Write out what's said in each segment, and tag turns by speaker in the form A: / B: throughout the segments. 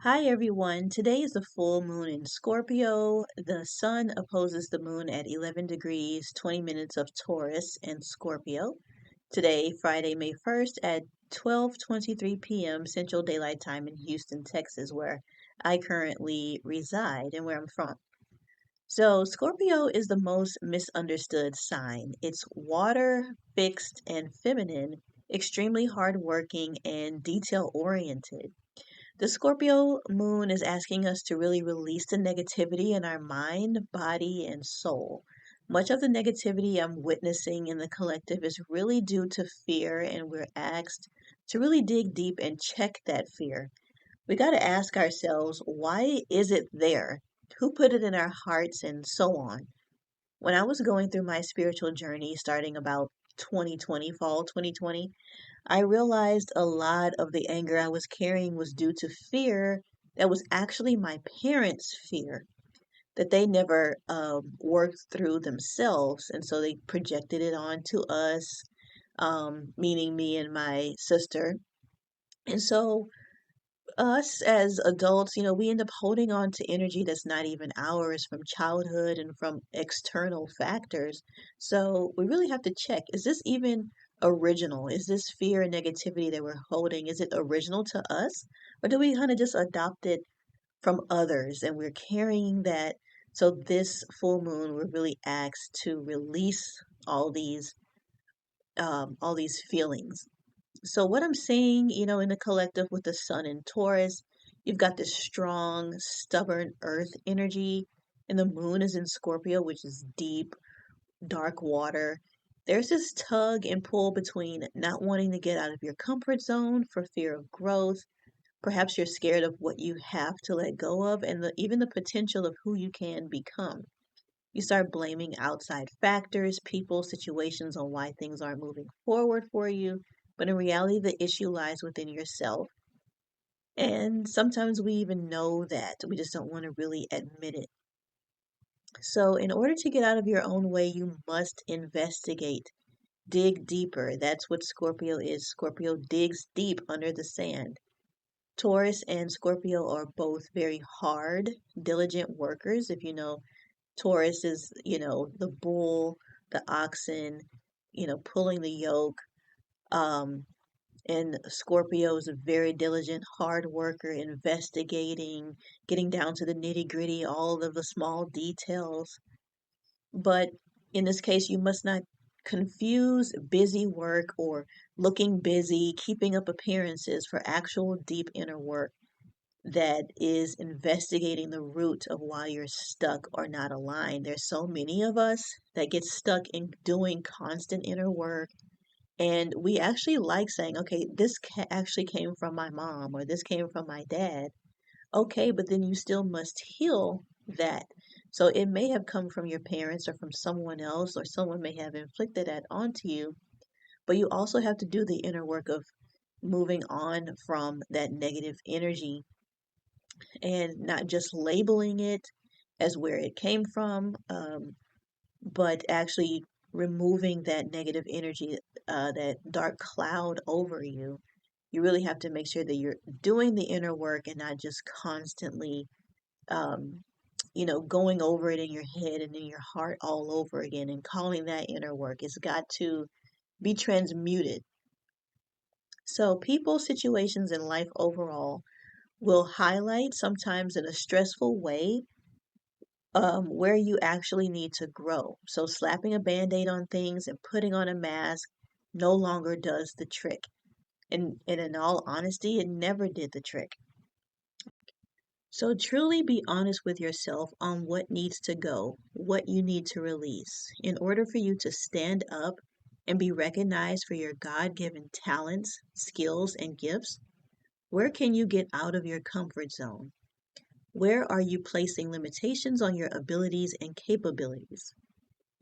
A: Hi everyone. Today is the full moon in Scorpio. The sun opposes the moon at 11 degrees, 20 minutes of Taurus and Scorpio. Today, Friday, May 1st at 12:23 p.m. Central Daylight Time in Houston, Texas, where I currently reside and where I'm from. So, Scorpio is the most misunderstood sign. It's water, fixed, and feminine, extremely hardworking and detail oriented. The Scorpio moon is asking us to really release the negativity in our mind, body, and soul. Much of the negativity I'm witnessing in the collective is really due to fear, and we're asked to really dig deep and check that fear. We got to ask ourselves, why is it there? Who put it in our hearts, and so on. When I was going through my spiritual journey starting about 2020, fall 2020, I realized a lot of the anger I was carrying was due to fear that was actually my parents' fear that they never worked through themselves. And so they projected it onto us, meaning me and my sister. And so us as adults, we end up holding on to energy that's not even ours from childhood and from external factors. So we really have to check, is this even original? Is this fear and negativity that we're holding, is it original to us? Or do we kind of just adopt it from others and we're carrying that? So this full moon, we're really asked to release all these feelings. So what I'm seeing, in the collective with the sun and Taurus, you've got this strong, stubborn earth energy, and the moon is in Scorpio, which is deep, dark water. There's this tug and pull between not wanting to get out of your comfort zone for fear of growth. Perhaps you're scared of what you have to let go of and even the potential of who you can become. You start blaming outside factors, people, situations on why things aren't moving forward for you. But in reality, the issue lies within yourself. And sometimes we even know that. We just don't want to really admit it. So, in order to get out of your own way, you must investigate, dig deeper. That's what Scorpio is. Scorpio digs deep under the sand. Taurus and Scorpio are both very hard, diligent workers. If you know, Taurus is, the bull, the oxen, pulling the yoke. Um, and Scorpio is a very diligent, hard worker, investigating, getting down to the nitty gritty, all of the small details. But in this case, you must not confuse busy work or looking busy, keeping up appearances for actual deep inner work that is investigating the root of why you're stuck or not aligned. There's so many of us that get stuck in doing constant inner work. And we actually like saying, okay, this actually came from my mom or this came from my dad. Okay, but then you still must heal that. So it may have come from your parents or from someone else, or someone may have inflicted that onto you. But you also have to do the inner work of moving on from that negative energy and not just labeling it as where it came from, but actually removing that negative energy, that dark cloud over you. You really have to make sure that you're doing the inner work and not just constantly, um, going over it in your head and in your heart all over again and calling that inner work. It's got to be transmuted. So, people, situations, and life overall will highlight, sometimes in a stressful way, where you actually need to grow. So slapping a band-aid on things and putting on a mask no longer does the trick. And in all honesty, it never did the trick. So truly be honest with yourself on what needs to go, what you need to release, in order for you to stand up and be recognized for your God-given talents, skills, and gifts. Where can you get out of your comfort zone? Where are you placing limitations on your abilities and capabilities?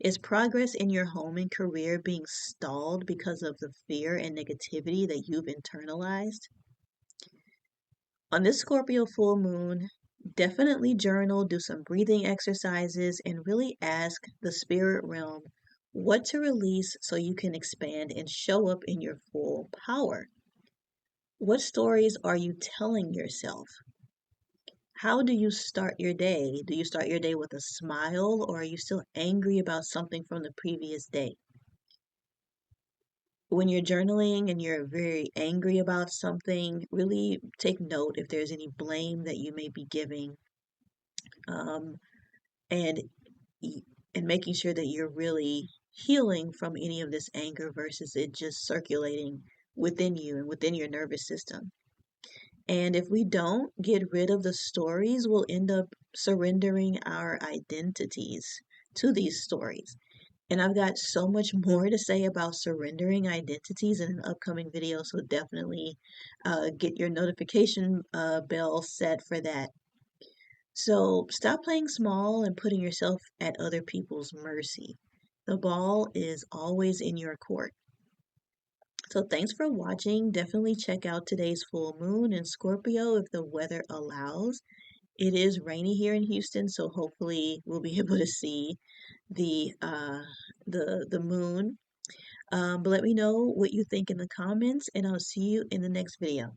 A: Is progress in your home and career being stalled because of the fear and negativity that you've internalized? On this Scorpio full moon, definitely journal, do some breathing exercises, and really ask the spirit realm what to release so you can expand and show up in your full power. What stories are you telling yourself? How do you start your day? Do you start your day with a smile or are you still angry about something from the previous day? When you're journaling and you're very angry about something, really take note if there's any blame that you may be giving, um, and y- and making sure that you're really healing from any of this anger versus it just circulating within you and within your nervous system. And if we don't get rid of the stories, we'll end up surrendering our identities to these stories. And I've got so much more to say about surrendering identities in an upcoming video, so definitely get your notification bell set for that. So stop playing small and putting yourself at other people's mercy. The ball is always in your court. So thanks for watching. Definitely check out today's full moon in Scorpio if the weather allows. It is rainy here in Houston, so hopefully we'll be able to see the the moon. But let me know what you think in the comments, and I'll see you in the next video.